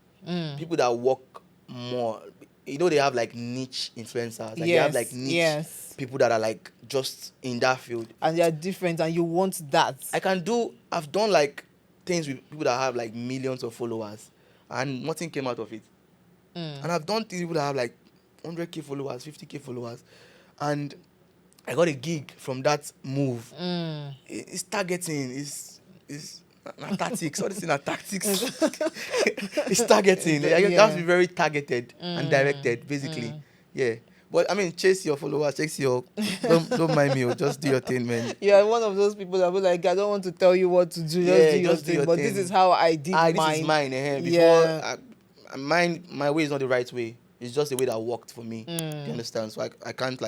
People that work more. You know, they have like niche influencers. Like they have like niche people that are like just in that field. And they are different and you want that. I've done like things with people that have like millions of followers and nothing came out of it. And I've done things with people that have like 100k followers, 50k followers. And I got a gig from that move. It's targeting. It's tactics. All this in tactics. It's targeting. You have to be very targeted and directed, basically. Yeah. But I mean, chase your followers, don't mind me, or just do your thing, man. You're one of those people that will like, I don't want to tell you what to do, just do your thing. But this is how I did mine. This is mine. Before, my way is not the right way. It's just the way that worked for me. You understand? So I can't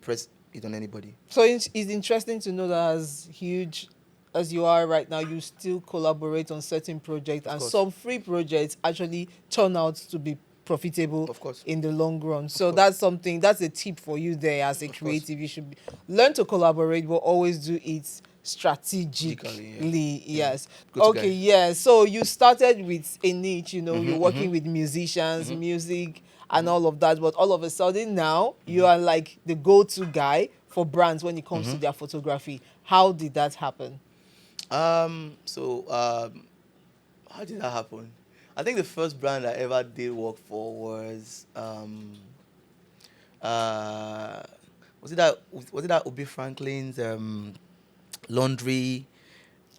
press it on anybody. So it's interesting to know that as huge as you are right now, you still collaborate on certain projects, and some free projects actually turn out to be profitable, of course, in the long run. So that's a tip for you there as a creative. You should learn to collaborate, but always do it strategically. Yes. Okay. Yeah. So you started with a niche. You're working with musicians, music, and all of that. But all of a sudden now you are like the go-to guy for brands when it comes to their photography. How did that happen? How did that happen? I think the first brand I ever did work for was was it that Obi Franklin's laundry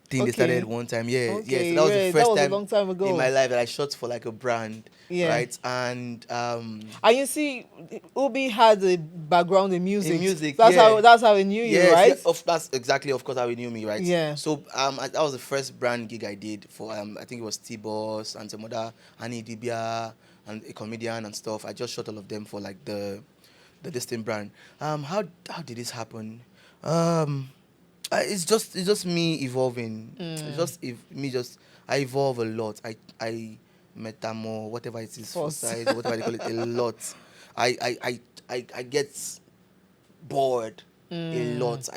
thing they started one time. So that was the first time, a long time ago in my life that I shot for like a brand. Right? And you see, Obi had a background in music. That's how he knew you, right? That's exactly, of course, how he knew me, right? Yeah. So that was the first brand gig I did for I think it was T-Boss and some other Annie Dibia and a comedian and stuff. I just shot all of them for like the distinct brand. How did this happen? It's just me evolving. I evolve a lot. I metamor, whatever it is, foresight, whatever they call it, a lot. I get bored a lot.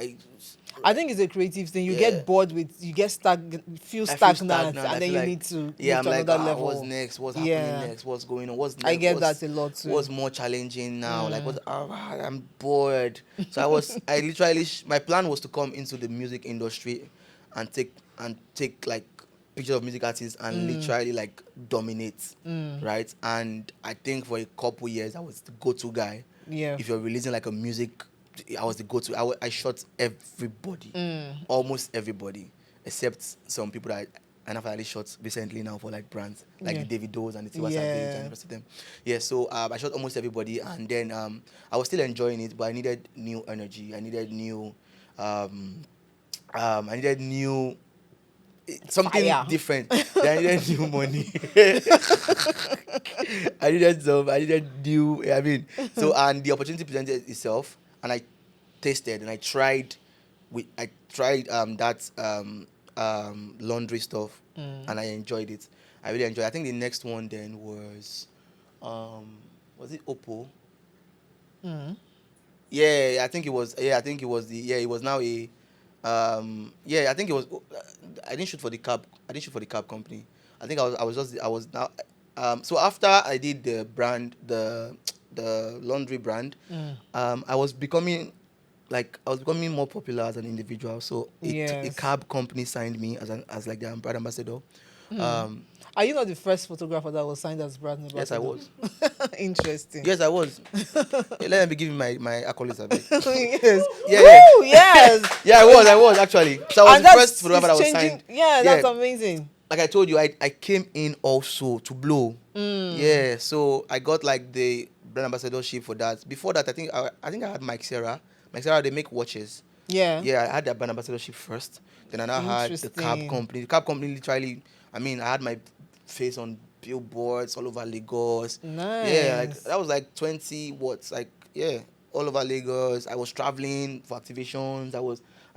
I think it's a creative thing. You Yeah. get bored you get feel I feel stagnant, stagnant. I and then feel you like, need to yeah, move I'm to like, another level. what's next? What's happening Yeah. next? What's going on? What's I next? get that a lot too. What's more challenging now? Like, I'm bored. So I literally, my plan was to come into the music industry and take like pictures of music artists and literally like dominate, right? And I think for a couple years I was the go-to guy. Yeah. If you're releasing like a music, I was the go-to. I shot everybody, almost everybody, except some people that I finally shot recently now for like brands like Yeah. the Davidos and the Tiwa Savage Yeah. and the rest of them. Yeah, so I shot almost everybody, and then I was still enjoying it, but I needed new energy. I needed new, I needed new something Fire. different. Then I needed new money. I needed new. I mean, so and the opportunity presented itself, and I tasted and I tried. That laundry stuff, and I enjoyed it. I really enjoyed it. I think the next one then was it Oppo? Yeah, I think it was. Yeah, I think it was the. Yeah, it was now a. Yeah, I think it was. I didn't shoot for the cab. I didn't shoot for the cab company. I think I was just. I was now. So after I did the brand, the laundry brand, I was becoming more popular as an individual. So a Yes. cab company signed me as like their brand ambassador. Are you not the first photographer that was signed as brand ambassador? Yes, I was. Interesting. Yes, I was. Yeah, let me give you my accolades a bit. Yes. Yeah, Woo, yes. Yeah, I was actually. So I was And the first photographer that was changing. signed. Yeah, that's amazing. Like I told you, I came in also to blow. Yeah, so I got like the brand ambassadorship for that. Before that, I think I had Mike Serra. Mike Serra, they make watches. Yeah. Yeah, I had the brand ambassadorship first. Then I now had the cab company. The cab company literally, I mean, I had my face on billboards all over Lagos. Nice. Yeah, like that was like 20 watts. Like, yeah, all over Lagos. I was traveling for activations.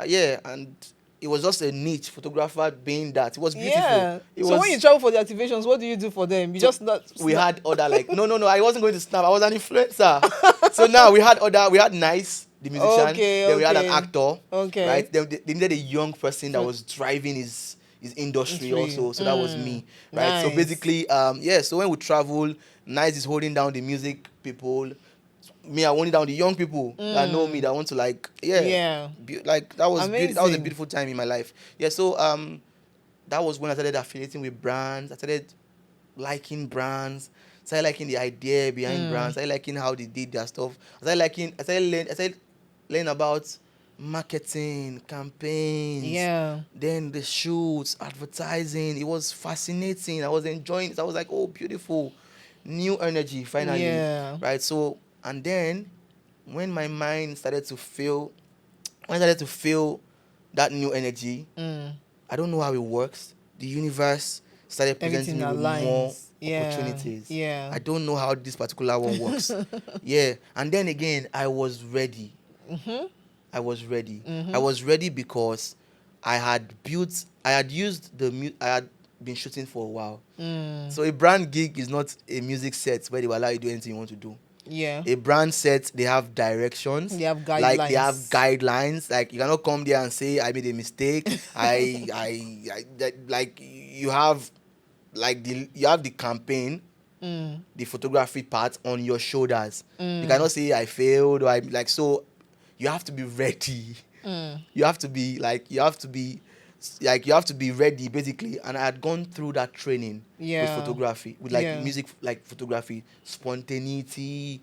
Yeah, and it was just a niche photographer being that. It was beautiful. Yeah. It So was, when you travel for the activations, what do you do for them? You just not. we had other like no, I wasn't going to snap. I was an influencer. So now we had Nice, the musician. Okay, Then we had an okay. actor. Okay. Right. Then they needed a young person that was driving his industry also. So that was me. Right. So Nice. basically, yeah. So when we travel, Nice is holding down the music people. Me, I holding down the young people that know me, that want to like, Yeah. like that was that was a Amazing. beautiful time in my life. Yeah. So that was when I started affiliating with brands. I started liking brands. Started liking the idea behind brands. Started liking how they did their stuff. I started learning about marketing, campaigns. Yeah. Then the shoots, advertising. It was fascinating. I was enjoying it. I was like, oh, beautiful, new energy finally. Yeah. Right. So and then when my mind started to feel, that new energy, I don't know how it works. The universe started presenting Everything me with more aligns. Yeah. opportunities. Yeah. I don't know how this particular one works. Yeah. And then again, I was ready. I was ready. I was ready because I had been shooting for a while. So a brand gig is not a music set where they will allow you to do anything you want to do. Yeah. A brand set, they have directions. They have guidelines. Like they have guidelines. Like you cannot come there and say I made a mistake. Like you have the campaign, the photography part on your shoulders. You cannot say I failed or I like so. You have to be ready. You have to be ready basically. And I had gone through that training with photography, with music, like photography, spontaneity,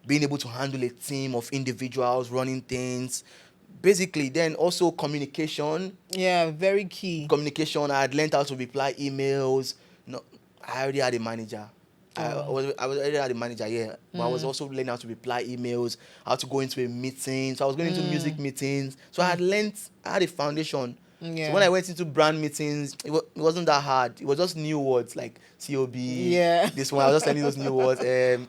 being able to handle a team of individuals running things. Basically, then also communication. Yeah, very key. Communication. I had learned how to reply emails. No, I already had a manager. I already had a manager, yeah. But I was also learning how to reply emails, how to go into a meeting. So I was going into music meetings. So I had a foundation. Yeah. So when I went into brand meetings, it wasn't that hard. It was just new words like COB. Yeah. This one, I was just learning those new words,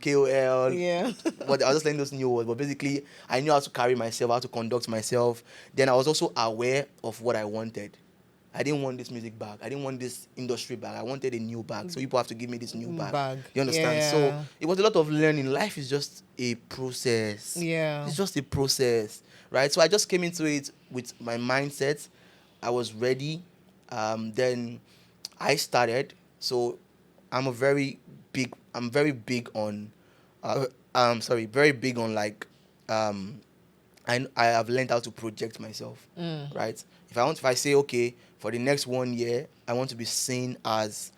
KOL. Yeah. But I was just learning those new words. But basically, I knew how to carry myself, how to conduct myself. Then I was also aware of what I wanted. I didn't want this music bag. I didn't want this industry bag. I wanted a new bag. So people have to give me this new bag. You understand? So Yeah. it was a lot of learning. Life is just a process. Yeah. It's just a process, right? So I just came into it with my mindset. I was ready. Then I started. So I'm very big on, very big on like, I have learned how to project myself, right? If I say, okay, for the next 1 year, I want to be seen as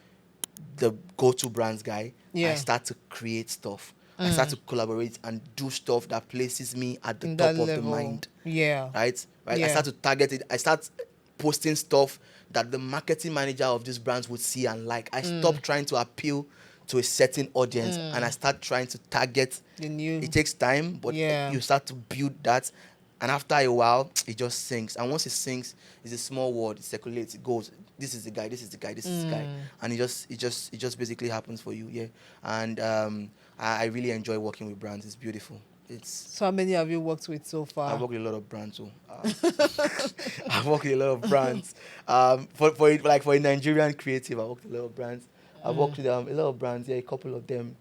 the go-to brands guy, I Yeah. start to create stuff. I start to collaborate and do stuff that places me at the In top that of the level. mind, Yeah. right? I Yeah. start to target it. I start posting stuff that the marketing manager of these brands would see and like. I stop trying to appeal to a certain audience and I start trying to target. The new. It takes time, but Yeah. you start to build that, and after a while, it just sinks. And once it sinks, it's a small word. It circulates. It goes. This is the guy. This is the guy. This is the guy. And it just basically happens for you. Yeah. And I really enjoy working with brands. It's beautiful. It's. So how many have you worked with so far? I work with a lot of brands. So I work with a lot of brands. For a Nigerian creative, I work with a lot of brands. I've worked with a lot of brands. Yeah, a couple of them.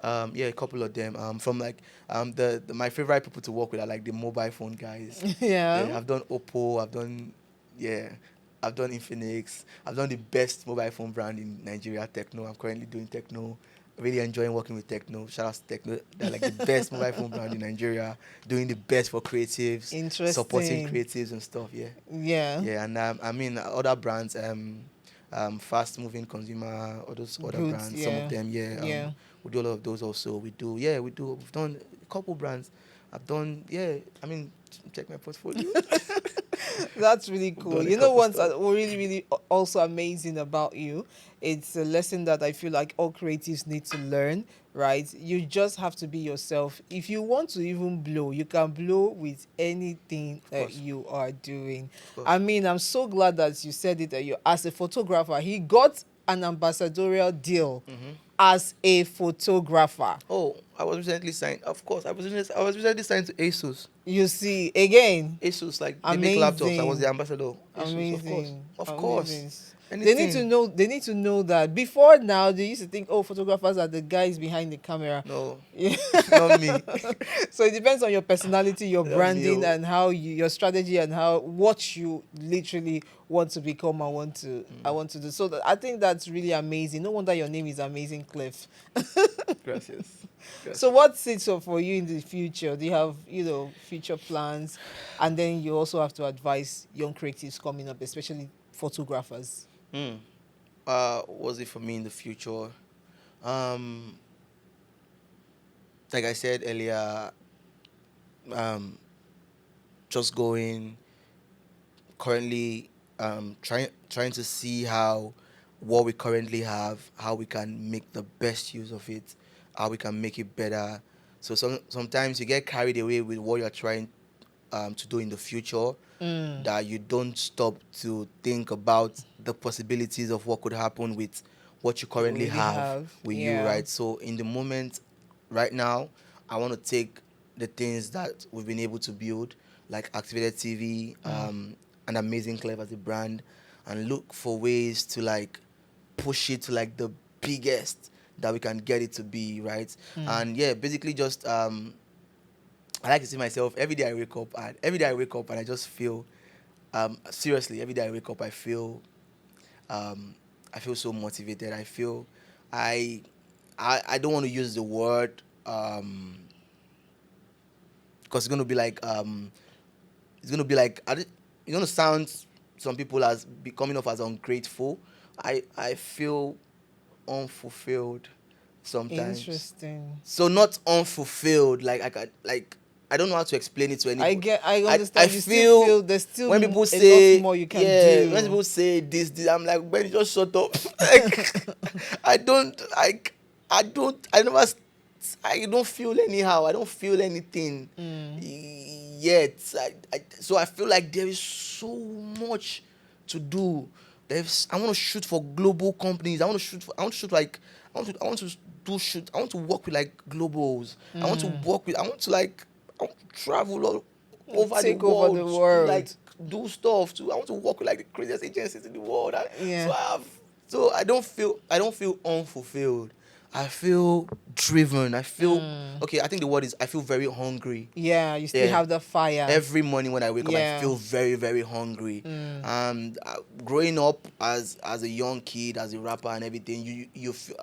A couple of them. From like the my favorite people to work with are like the mobile phone guys. Yeah. I've done Oppo. I've done Infinix. I've done the best mobile phone brand in Nigeria, Techno. I'm currently doing Techno. Really enjoying working with Techno. Shout out to Techno. They're like the best mobile phone brand in Nigeria. Doing the best for creatives. Interesting. Supporting creatives and stuff. Yeah. Yeah. Yeah, and I mean other brands. Fast moving consumer, all those other Goods, brands. Some of them. Yeah. Yeah. We do a lot of those also. We do. We've done a couple brands. I've done. Yeah. I mean, check my portfolio. That's really cool. done a You know couple what's stuff. really, really also amazing about you? It's a lesson that I feel like all creatives need to learn, right? You just have to be yourself. If you want to even blow, you can blow with anything that course. you are doing. course. I mean, I'm so glad that you said it, that you, as a photographer, he got an ambassadorial deal as a photographer. Oh, I was recently signed. Of course, I was recently signed to ASUS. You see, again, ASUS, like they make laptops. I was amazing. the ambassador. ASUS, Amazing. of Amazing. course. They Anything. need to know that. Before now, they used to think, oh, photographers are the guys behind the camera. No, Yeah. not me. So it depends on your personality, your Not branding, me, oh. and how your strategy, and how what you literally want to become and want to do. So I think that's really amazing. No wonder your name is Amazing Klef. Gracias. So what's it for you in the future? Do you have, future plans? And then you also have to advise young creatives coming up, especially photographers. Was it for me in the future? Like I said earlier, just going currently, trying to see how what we currently have, how we can make the best use of it, how we can make it better. So sometimes you get carried away with what you're trying to do in the future, that you don't stop to think about the possibilities of what could happen with what you currently have with you, right? So in the moment, right now, I want to take the things that we've been able to build, like CreativiTEA, an amazing Klef as a brand, and look for ways to like push it to like the biggest that we can get it to be, right? And yeah, basically just I like to see myself every day I wake up and I just feel seriously, every day I wake up I feel so motivated. I feel I don't want to use the word because it's gonna be like it's gonna sound some people as coming off as ungrateful. I feel unfulfilled sometimes. Interesting. So not unfulfilled, I don't know how to explain it to anyone. I understand. I You feel, feel there's still when people a say lot more you can do. when people say this, I'm like, Ben, just shut up. Like, I don't feel anyhow. I don't feel anything yet. So I feel like there is so much to do. I want to shoot for global companies. I want to work with like globals. I want to travel all over Take the world. over the world. To, like do stuff too. I want to work with like the craziest agencies in the world. Yeah. So I don't feel unfulfilled. I feel driven. I feel okay. I think the word is I feel very hungry. Yeah, you still have the fire. Every morning when I wake up, I Yeah. feel very, very hungry. Growing up as a young kid, as a rapper and everything, you feel,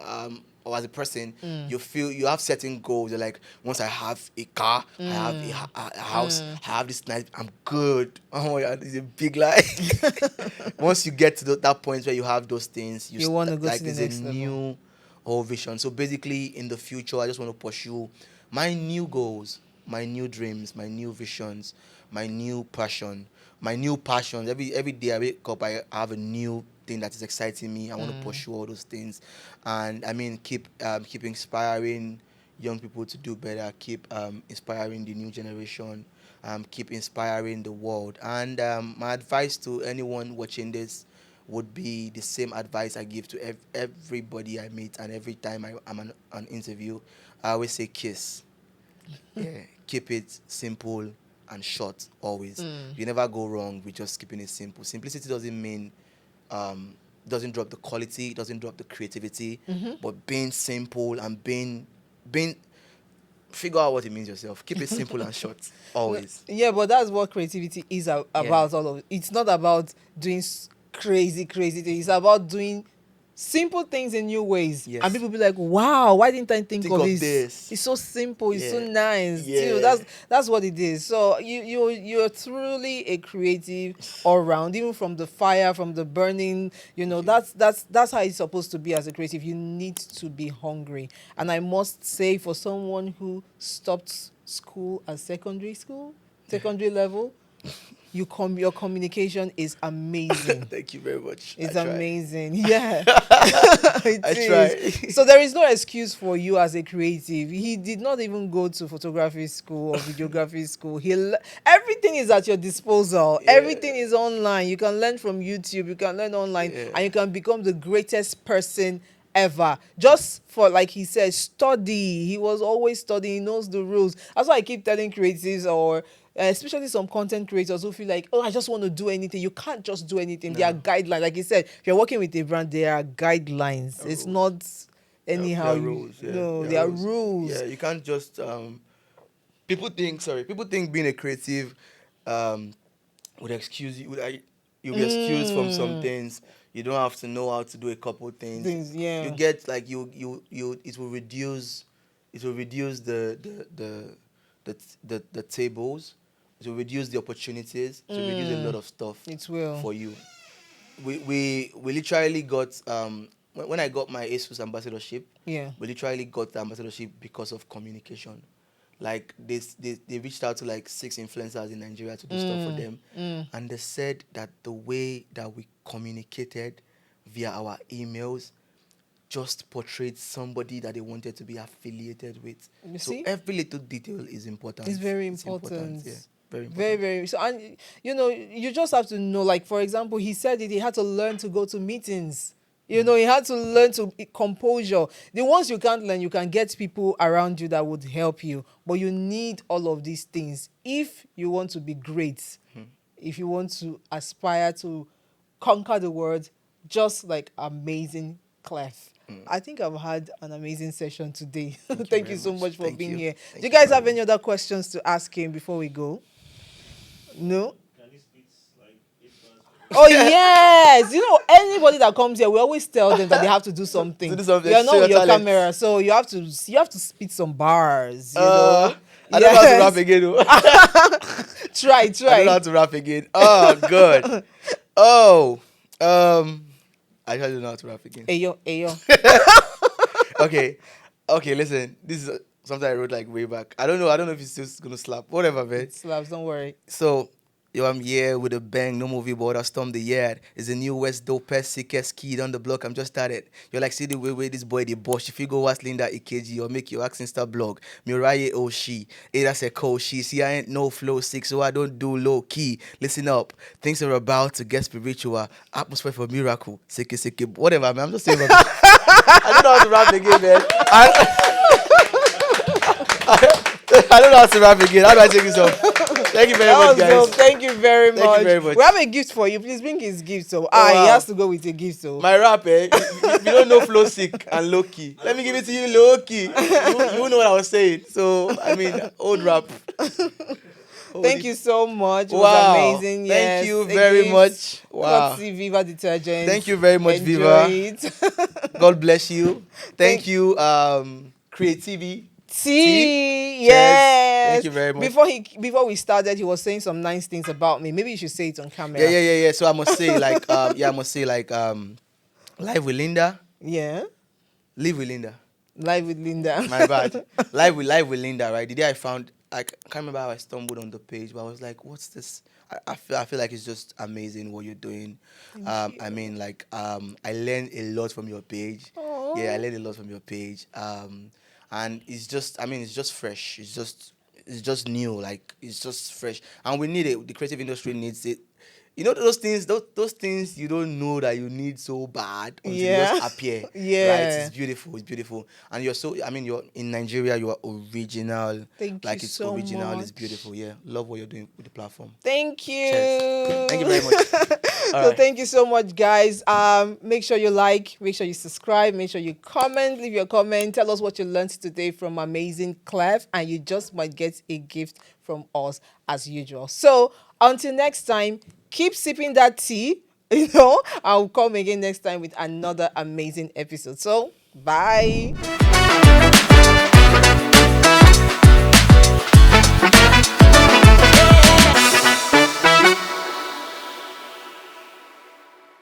or as a person, you feel you have certain goals. You're like, once I have a car, I have a house, I have this nice, I'm good. Oh my God, it's a big lie. Once you get to that point where you have those things, You want to go like to the there's next a level. new whole vision. So basically, in the future, I just want to pursue my new goals, my new dreams, my new visions, my new passion, my new passions. Every day I wake up, I have a new thing that is exciting me. I want to pursue all those things, and I mean keep inspiring young people to do better. Keep inspiring the new generation. Keep inspiring the world. And my advice to anyone watching this would be the same advice I give to everybody I meet, and every time I'm on an interview, I always say kiss. Yeah, keep it simple and short always. You never go wrong with just keeping it simple. Simplicity doesn't mean doesn't drop the quality, doesn't drop the creativity, but being simple and being figure out what it means yourself. Keep it simple and short always. Yeah, but that's what creativity is about. All of it. It's not about doing crazy things. It's about doing simple things in new ways. Yes. And people be like, wow, why didn't I think of this? this? It's so simple. It's so Yeah. nice. Yeah. Too. That's what it is. So you're truly a creative all round, even from the fire, from the burning. That's how it's supposed to be as a creative. You need to be hungry. And I must say, for someone who stopped school at secondary level, your communication is amazing. Thank you very much. It's I try. amazing. Yeah. I try. So there is no excuse for you as a creative. He did not even go to photography school or videography school. Everything is at your disposal. Yeah. Everything is online. You can learn from YouTube. You can learn online, and you can become the greatest person ever. Just for, like he said, study. He was always studying. He knows the rules. That's why I keep telling creatives, or especially some content creators who feel like, oh, I just want to do anything. You can't just do anything. There are guidelines. Like you said, if you're working with a brand, there are guidelines. It's not anyhow. There are rules. Yeah. No, there are rules. Yeah, you can't just people think being a creative would excuse you. You'll be excused from some things. You don't have to know how to do a couple things. You get like you it will reduce the tables. It will reduce the opportunities. It will reduce a lot of stuff. It will. For you. We literally got when I got my ASUS ambassadorship. Yeah. We literally got the ambassadorship because of communication. Like they reached out to like 6 influencers in Nigeria to do stuff for them, and they said that the way that we communicated via our emails just portrayed somebody that they wanted to be affiliated with. So every little detail is important. It's very important. Yeah, very important. Very, very. So, and you just have to know. Like, for example, he said he had to learn to go to meetings. He had to learn to composure. The ones you can't learn, you can get people around you that would help you. But you need all of these things if you want to be great. If you want to aspire to conquer the world, just like amazing Klef. I think I've had an amazing session today. Thank you so much for being here. Do you guys have any other questions to ask him before we go? No? Oh yes, anybody that comes here, we always tell them that they have to do something. You're not with your camera, so you have to spit some bars. I don't know how to rap again. Try. I don't know how to rap again. Oh God. I don't know how to rap again. Ayo. Okay. Listen, this is something I wrote like way back. I don't know if it's just gonna slap. Whatever, man. It slaps. Don't worry. So. Yo, I'm here with a bang, no movie, but I stormed the yard. It's a new West dopest, sickest kid on the block. I'm just started. You're like, see the way this boy the boss. If you go watch Linda EKG or make your accent star blog. Miraye Oshi, that's a cold she. See, I ain't no flow 6, so I don't do low key. Listen up, things are about to get spiritual. Atmosphere for miracle. Siki, whatever, man. I'm just saying. I don't know how to rap again, man. I don't know how to rap again. How do I take this off? Thank you very That much, was dope. guys. Thank you very Thank much. you very much. We have a gift for you. Please bring his gift. So, he wow. has to go with a gift. So, My rap, you don't know flow sick and low key. Let me give it to you low key. You know what I was saying. So, I mean, old rap. thank you so much. It was Wow. amazing. Thank Yes, you a very gift. much. Wow. Courtesy Viva detergent. Thank you very much, Enjoy Viva. it. God bless you. Thank you, CreativiTEA. Tea, Cheers. yes. Thank you very much. Before we started, he was saying some nice things about me. Maybe you should say it on camera. Yeah. So I must say, live with Linda. Yeah. Live with Linda. Live with Linda. My bad. Live with Linda, right? The day I found, I can't remember how I stumbled on the page, but I was like, what's this? I feel like it's just amazing what you're doing. I mean, like, I learned a lot from your page. Aw. Yeah, I learned a lot from your page. And it's just, I mean, it's just fresh. It's just new. Like, it's just fresh. And we need it. The creative industry needs it. You know those things you don't know that you need so bad until they just appear. Yeah. Right? It's beautiful. And you're in Nigeria, you are original. Thank like you it's so original, much. it's beautiful. Yeah. Love what you're doing with the platform. Thank you. Cheers. Thank you very much. So thank you so much, guys. Make sure you like, make sure you subscribe, make sure you comment, leave your comment, tell us what you learned today from amazing Klef, and you just might get a gift from us as usual. So until next time, keep sipping that tea. I'll come again next time with another amazing episode. So bye.